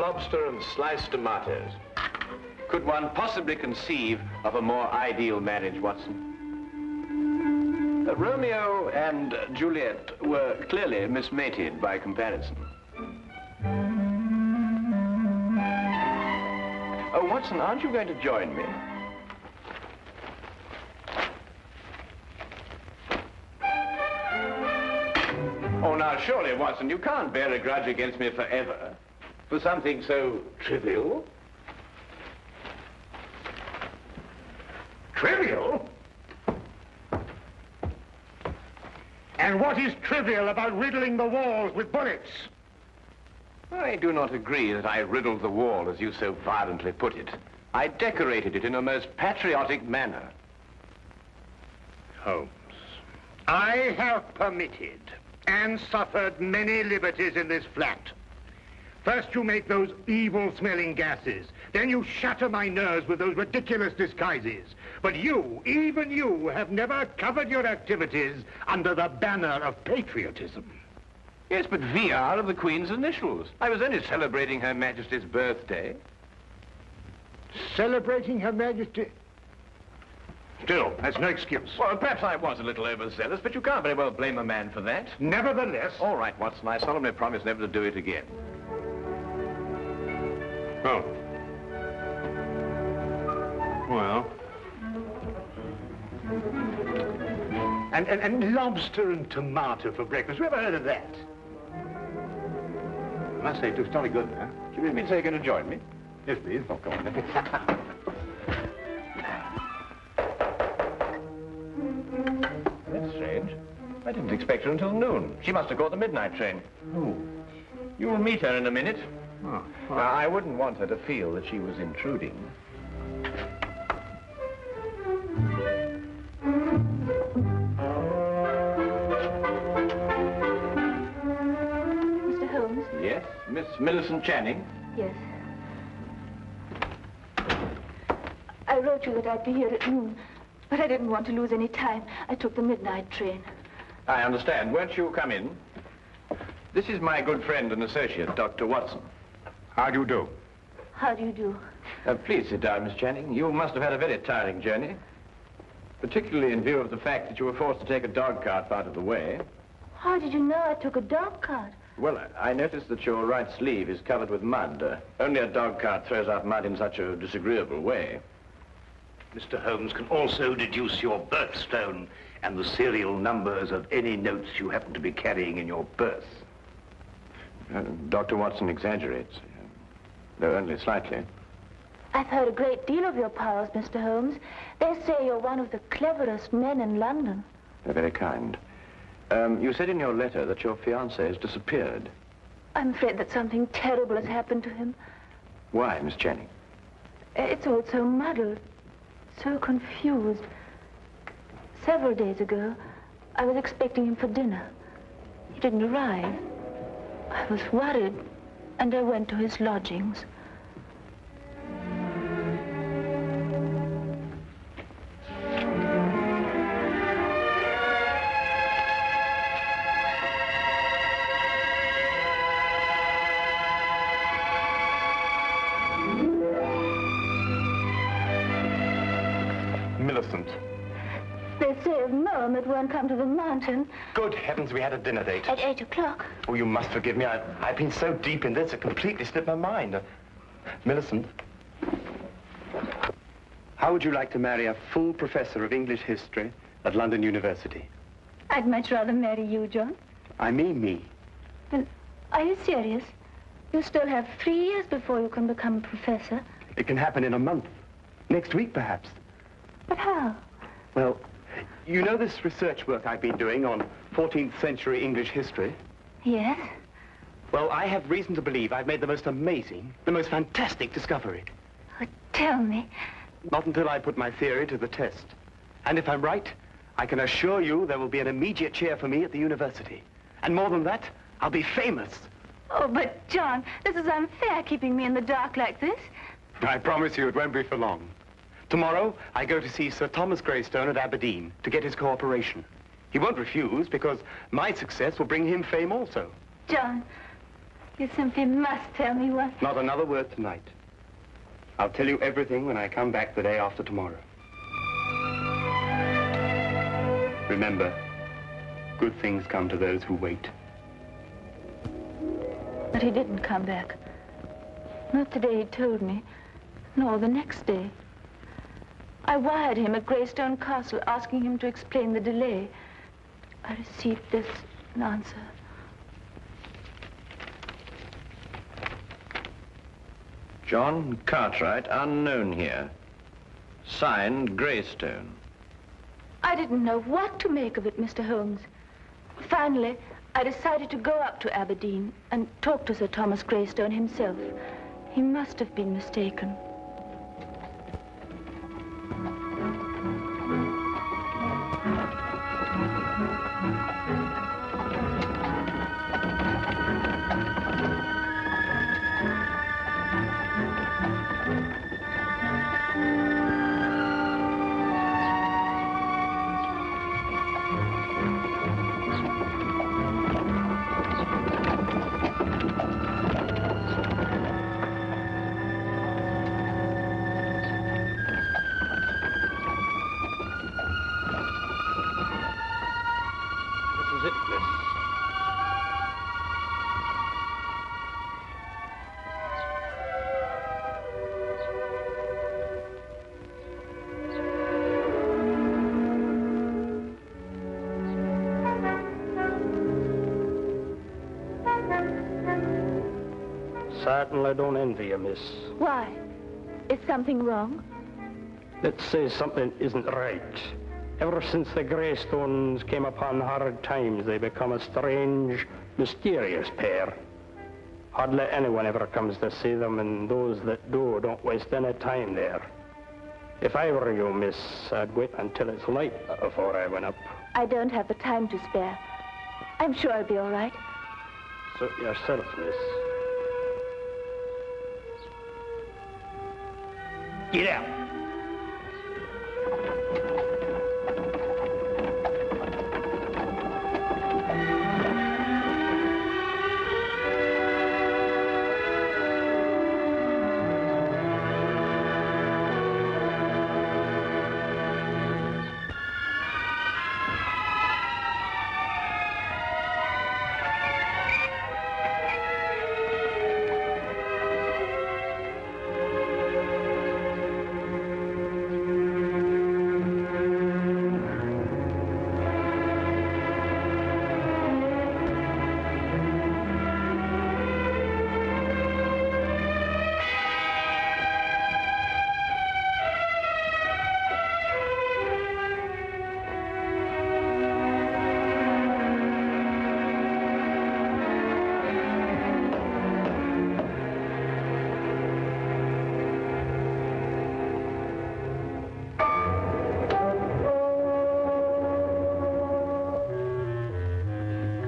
lobster and sliced tomatoes. Could one possibly conceive of a more ideal marriage, Watson? Romeo and Juliet were clearly mismated by comparison. Oh, Watson, aren't you going to join me? Oh, now, surely, Watson, you can't bear a grudge against me forever for something so trivial. Trivial? And what is trivial about riddling the walls with bullets? I do not agree that I riddled the wall, as you so violently put it. I decorated it in a most patriotic manner. Holmes, I have permitted and suffered many liberties in this flat. First you make those evil-smelling gases. Then you shatter my nerves with those ridiculous disguises. But you, even you, have never covered your activities under the banner of patriotism. Yes, but V are of the Queen's initials. I was only celebrating Her Majesty's birthday. Celebrating Her Majesty? Still, that's no excuse. Well, perhaps I was a little overzealous, but you can't very well blame a man for that. Nevertheless... All right, Watson, I solemnly promise never to do it again. Oh. Well. And lobster and tomato for breakfast. You ever heard of that? I must say, it looks jolly good, huh? Do you really mean to say you're going to join me? Yes, please. Oh, come on. That's strange. I didn't expect her until noon. She must have caught the midnight train. Oh. You'll meet her in a minute. Oh. Now, I wouldn't want her to feel that she was intruding. Mr. Holmes? Yes, Miss Millicent Channing? Yes. I wrote you that I'd be here at noon, but I didn't want to lose any time. I took the midnight train. I understand. Won't you come in? This is my good friend and associate, Dr. Watson. How do you do? How do you do? Please sit down, Miss Channing. You must have had a very tiring journey, particularly in view of the fact that you were forced to take a dog cart out of the way. How did you know I took a dog cart? Well, I noticed that your right sleeve is covered with mud. Only a dog cart throws out mud in such a disagreeable way. Mr. Holmes can also deduce your birthstone and the serial numbers of any notes you happen to be carrying in your purse. Dr. Watson exaggerates, though only slightly. I've heard a great deal of your powers, Mr. Holmes. They say you're one of the cleverest men in London. They're very kind. You said in your letter that your fiancé has disappeared. I'm afraid that something terrible has happened to him. Why, Miss Channing? It's all so muddled, so confused. Several days ago, I was expecting him for dinner. He didn't arrive. I was worried, and I went to his lodgings. Millicent. They say of Mom it won't come to the mountain. Good heavens, we had a dinner date. At 8 o'clock. Oh, you must forgive me. I've been so deep in this, it completely slipped my mind. Millicent, how would you like to marry a full professor of English history at London University? I'd much rather marry you, John. I mean me. Well, are you serious? You still have 3 years before you can become a professor. It can happen in a month. Next week, perhaps. But how? Well, you know this research work I've been doing on 14th century English history? Yes? Well, I have reason to believe I've made the most amazing, the most fantastic discovery. Oh, tell me. Not until I put my theory to the test. And if I'm right, I can assure you there will be an immediate cheer for me at the university. And more than that, I'll be famous. Oh, but John, this is unfair, keeping me in the dark like this. I promise you it won't be for long. Tomorrow, I go to see Sir Thomas Greystone at Aberdeen to get his cooperation. He won't refuse because my success will bring him fame also. John, You simply must tell me what... Not another word tonight. I'll tell you everything when I come back the day after tomorrow. Remember, good things come to those who wait. But he didn't come back. Not the day he told me, nor the next day. I wired him at Greystone Castle asking him to explain the delay. I received this answer. John Cartwright, unknown here. Signed, Greystone. I didn't know what to make of it, Mr. Holmes. Finally, I decided to go up to Aberdeen and talk to Sir Thomas Greystone himself. He must have been mistaken. Certainly don't envy you, miss. Why? Is something wrong? Let's say something isn't right. Ever since the Greystones came upon hard times, they become a strange, mysterious pair. Hardly anyone ever comes to see them, and those that do don't waste any time there. If I were you, miss, I'd wait until it's light before I went up. I don't have the time to spare. I'm sure I'll be all right. Suit yourself, miss. Get out.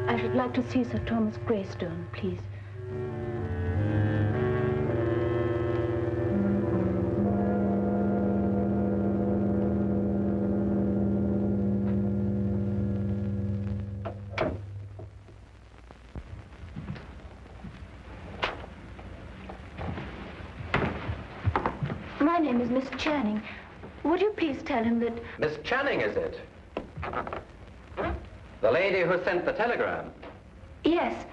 I'd like to see Sir Thomas Greystone, please. My name is Miss Channing. Would you please tell him that... Miss Channing, is it? The lady who sent the telegram? Yes.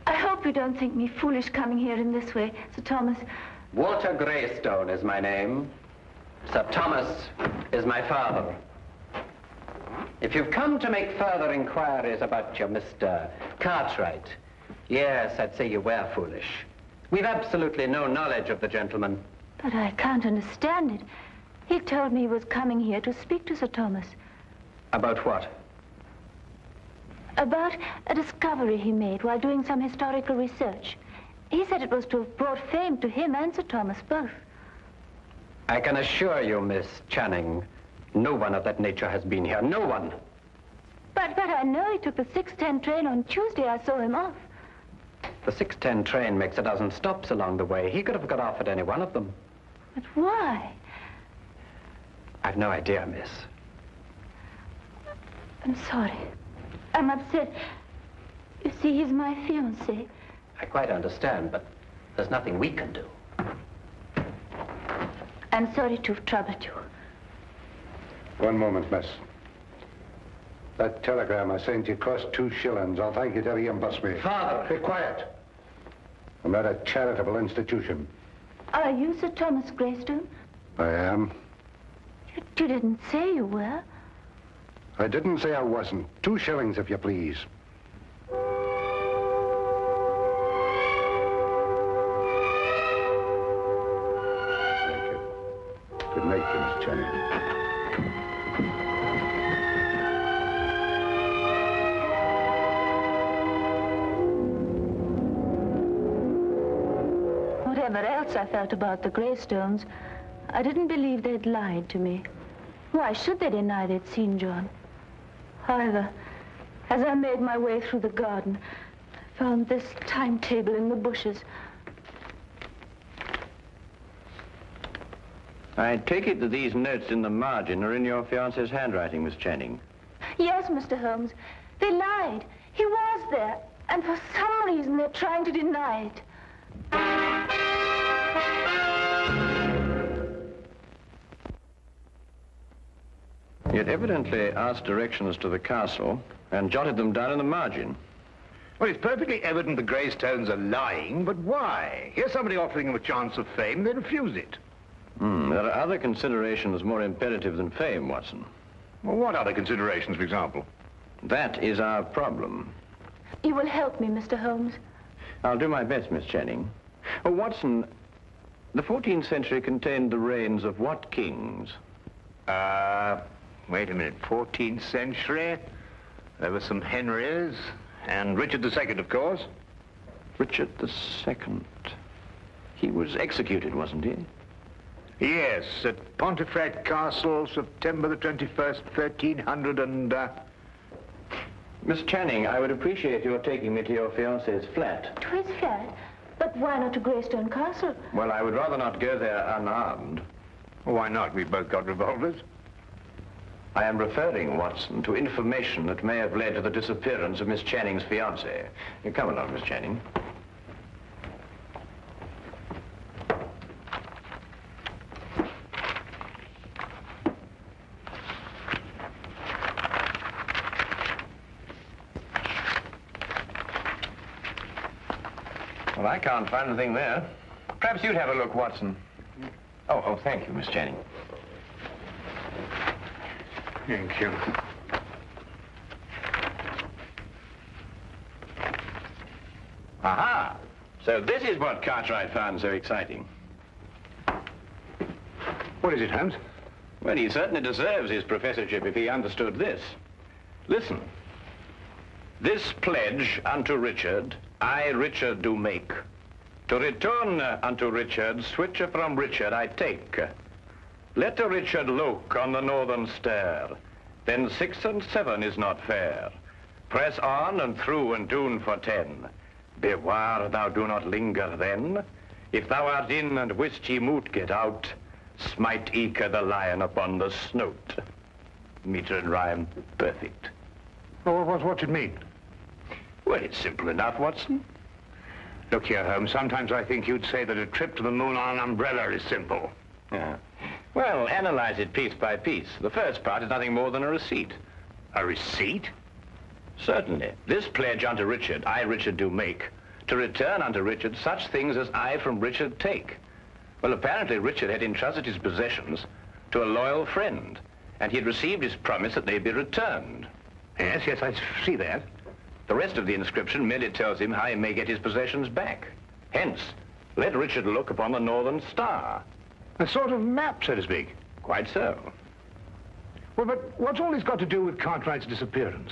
I hope you don't think me foolish coming here in this way, Sir Thomas. Walter Greystone is my name. Sir Thomas is my father. If you've come to make further inquiries about your Mr. Cartwright, yes, I'd say you were foolish. We've absolutely no knowledge of the gentleman. But I can't understand it. He told me he was coming here to speak to Sir Thomas. About what? About a discovery he made while doing some historical research. He said it was to have brought fame to him and Sir Thomas both. I can assure you, Miss Channing, no one of that nature has been here. No one. But I know he took the 6:10 train on Tuesday. I saw him off. The 6:10 train makes a dozen stops along the way. He could have got off at any one of them. But why? I've no idea, miss. I'm sorry. I'm upset. You see, he's my fiancé. I quite understand, but there's nothing we can do. I'm sorry to have troubled you. One moment, miss. That telegram I sent you cost 2 shillings. I'll thank you to reimburse me. Father! Be quiet. I'm not a charitable institution. Are you Sir Thomas Greystone? I am. You didn't say you were. I didn't say I wasn't. 2 shillings, if you please. Thank you. Good night, to Miss Channing. Whatever else I felt about the Greystones, I didn't believe they'd lied to me. Why should they deny they'd seen John? However, as I made my way through the garden, I found this timetable in the bushes. I take it that these notes in the margin are in your fiancé's handwriting, Miss Channing. Yes, Mr. Holmes, they lied. He was there, and for some reason they're trying to deny it. He had evidently asked directions to the castle and jotted them down in the margin. Well, it's perfectly evident the Greystones are lying, but why? Here's somebody offering them a chance of fame, they refuse it. There are other considerations more imperative than fame, Watson. Well, what other considerations, for example? That is our problem. You will help me, Mr. Holmes. I'll do my best, Miss Channing. Oh, Watson, the 14th century contained the reigns of what kings? Wait a minute, 14th century? There were some Henrys, and Richard II, of course. Richard II. He was executed, wasn't he? Yes, at Pontefract Castle, September the 21st, 1300 and... Miss Channing, I would appreciate your taking me to your fiancé's flat. To his flat? But why not to Greystone Castle? Well, I would rather not go there unarmed. Why not? We've both got revolvers. I am referring, Watson, to information that may have led to the disappearance of Miss Channing's fiancé. Come along, Miss Channing. Well, I can't find anything there. Perhaps you'd have a look, Watson. Oh, thank you, Miss Channing. Thank you. Aha! So this is what Cartwright found so exciting. What is it, Holmes? Well, he certainly deserves his professorship if he understood this. Listen. This pledge unto Richard, I, Richard, do make. To return unto Richard, switcher from Richard I take. Let a Richard look on the northern stair, then 6 and 7 is not fair. Press on and through and tune for 10. Beware thou do not linger then. If thou art in and wist ye moot get out, smite eke the lion upon the snout. Meter and rhyme perfect. Well, what's it mean? Well, it's simple enough, Watson. Look here, Holmes, sometimes I think you'd say that a trip to the moon on an umbrella is simple. Yeah. Well, analyze it piece by piece. The first part is nothing more than a receipt. A receipt? Certainly. This pledge unto Richard, I, Richard, do make, to return unto Richard such things as I from Richard take. Well, apparently Richard had entrusted his possessions to a loyal friend, and he had received his promise that they be returned. Yes, I see that. The rest of the inscription merely tells him how he may get his possessions back. Hence, let Richard look upon the northern star. A sort of map, so to speak. Quite so. Well, but what's all this got to do with Cartwright's disappearance?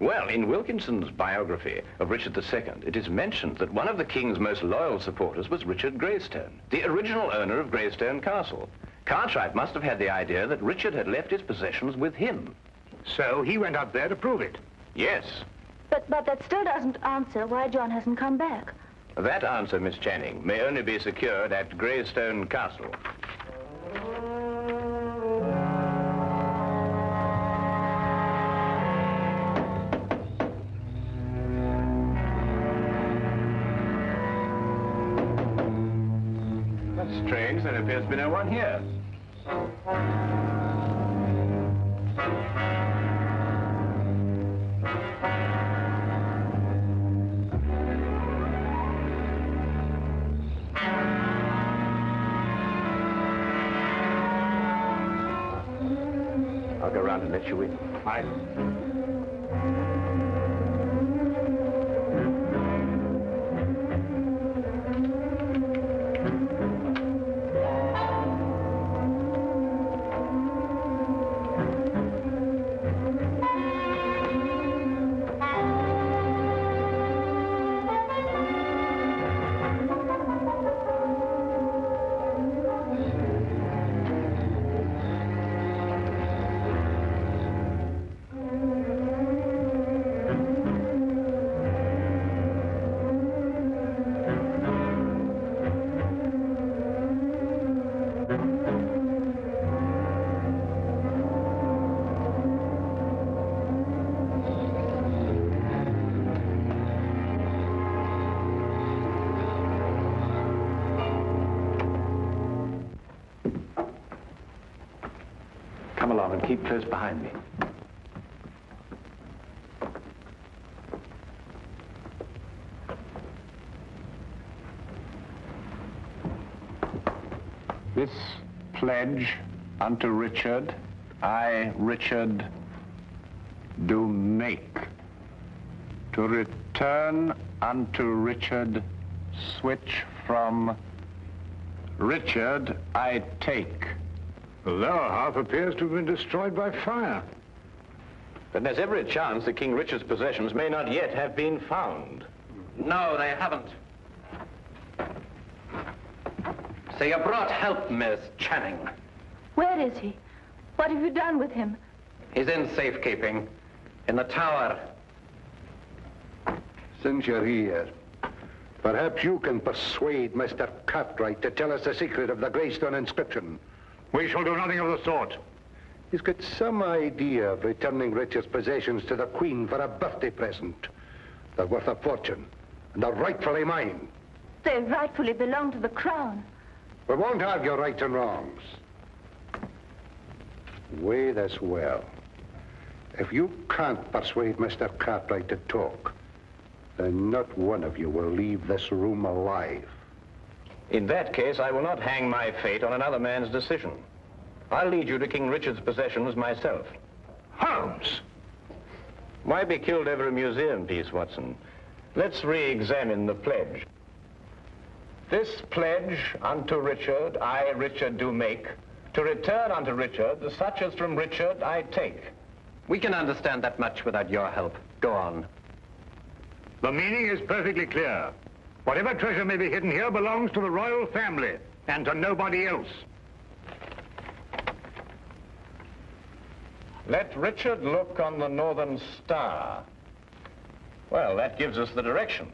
Well, in Wilkinson's biography of Richard II, it is mentioned that one of the king's most loyal supporters was Richard Greystone, the original owner of Greystone Castle. Cartwright must have had the idea that Richard had left his possessions with him. So he went up there to prove it? Yes. But that still doesn't answer why John hasn't come back. That answer, Miss Channing, may only be secured at Greystone Castle. Strange, there appears to be no one here. I'll go round and let you in. Aye. Come along and keep close behind me. This pledge unto Richard, I, Richard, do make, to return unto Richard, switch from Richard I take. The lower half appears to have been destroyed by fire. Then there's every chance that King Richard's possessions may not yet have been found. No, they haven't. So you brought help, Miss Channing. Where is he? What have you done with him? He's in safekeeping, in the tower. Since you're here, perhaps you can persuade Mr. Cartwright to tell us the secret of the Greystone Inscription. We shall do nothing of the sort. He's got some idea of returning Richard's possessions to the Queen for a birthday present. They're worth a fortune, and they're rightfully mine. They rightfully belong to the crown. We won't argue rights and wrongs. Weigh this well. If you can't persuade Mr. Cartwright to talk, then not one of you will leave this room alive. In that case, I will not hang my fate on another man's decision. I'll lead you to King Richard's possessions myself. Holmes! Why be killed over a museum piece, Watson? Let's re-examine the pledge. This pledge unto Richard, I, Richard, do make, to return unto Richard the such as from Richard I take. We can understand that much without your help. Go on. The meaning is perfectly clear. Whatever treasure may be hidden here belongs to the royal family and to nobody else. Let Richard look on the northern star. Well, that gives us the direction.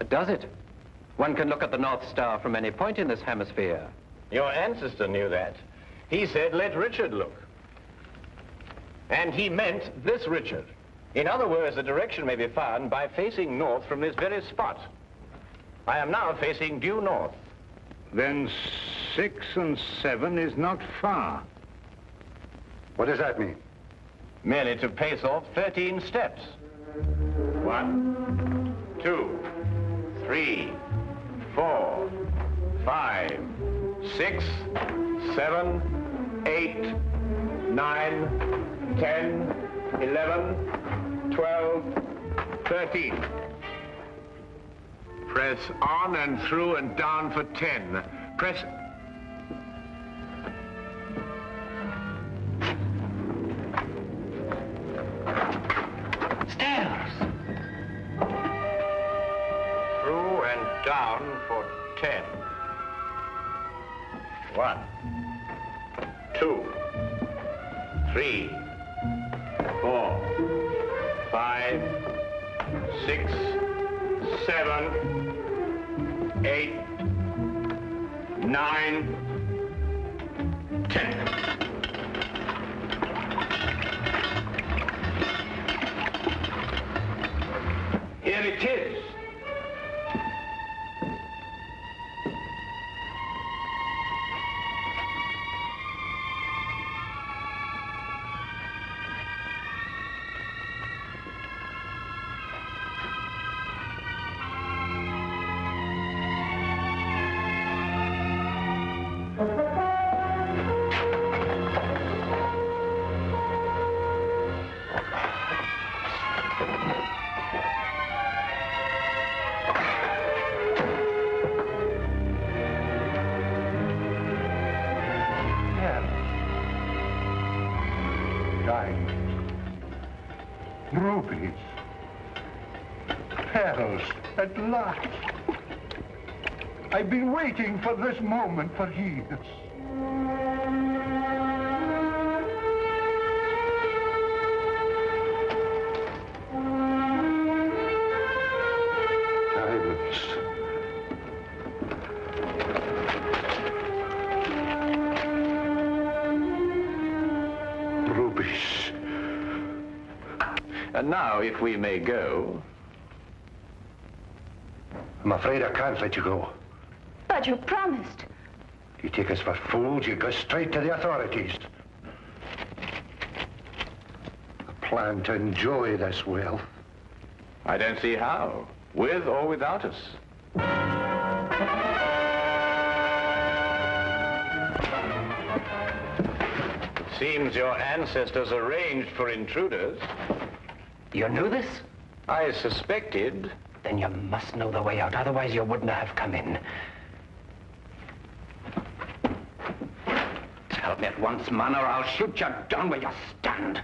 Does it? One can look at the North Star from any point in this hemisphere. Your ancestor knew that. He said, let Richard look. And he meant this Richard. In other words, the direction may be found by facing north from this very spot. I am now facing due north. Then 6 and 7 is not far. What does that mean? Merely to pace off 13 steps. 1, 2, 3, 4, 5, 6, 7, 8, 9, 10, 11, 12, 13. Press on and through and down for 10. Press... Stairs! Through and down for 10. 1, 2, 3, 4, 5, 6, 7, 8, 9, 10. Here it is. rubies. Pearls, at last. I've been waiting for this moment for years. Diamonds. Rubies. And now, if we may go... I'm afraid I can't let you go. But you promised. You take us for fools, you go straight to the authorities. I plan to enjoy this wealth. I don't see how, with or without us. It seems your ancestors arranged for intruders. You knew this? I suspected. Then you must know the way out, otherwise you wouldn't have come in. Tell me at once, man, or I'll shoot you down where you stand.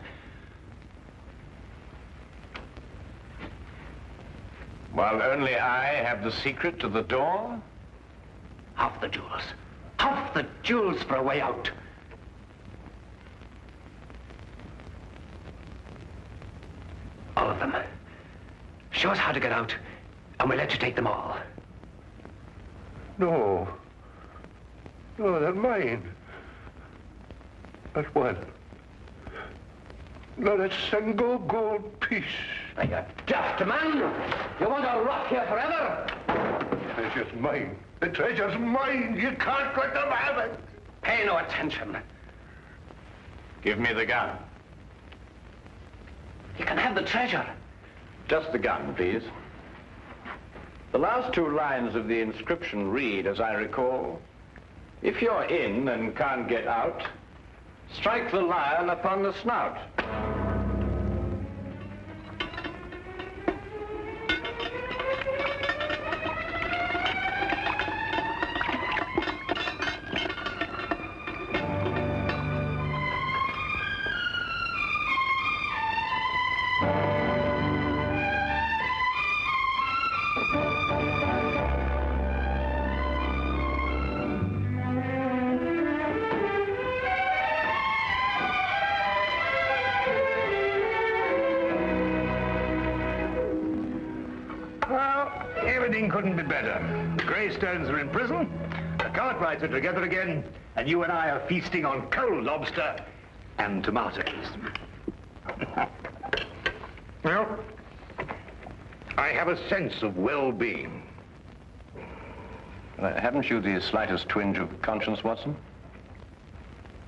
While only I have the secret to the door? Half the jewels. Half the jewels for a way out. All of them. Show us how to get out, and we'll let you take them all. No. No, they're mine. Not one. Not a single gold piece. Are you daft, man? You want to rot here forever? The treasure's mine. The treasure's mine. You can't let them have it. Pay no attention. Give me the gun. You can have the treasure. Just the gun, please. The last two lines of the inscription read, as I recall, if you're in and can't get out, strike the lion upon the snout. Everything couldn't be better. The Greystones are in prison, the Cartwrights are together again, and you and I are feasting on cold lobster and tomatoes. Well, I have a sense of well-being. Haven't you the slightest twinge of conscience, Watson?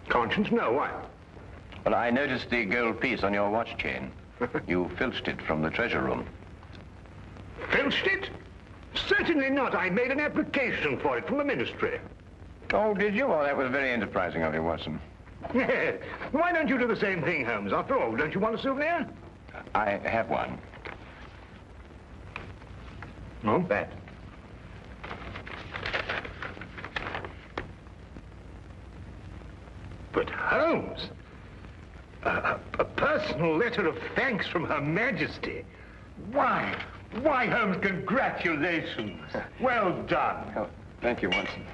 Conscience? No, why? Well, I noticed the gold piece on your watch chain. You filched it from the treasure room. Filched it? Certainly not. I made an application for it from the ministry. Oh, did you? Oh, that was very enterprising of you, Watson. Yes. Why don't you do the same thing, Holmes? After all, don't you want a souvenir? I have one. Oh, bad. But Holmes, a personal letter of thanks from Her Majesty. Why, Holmes, congratulations. Well done. Oh, thank you, Watson.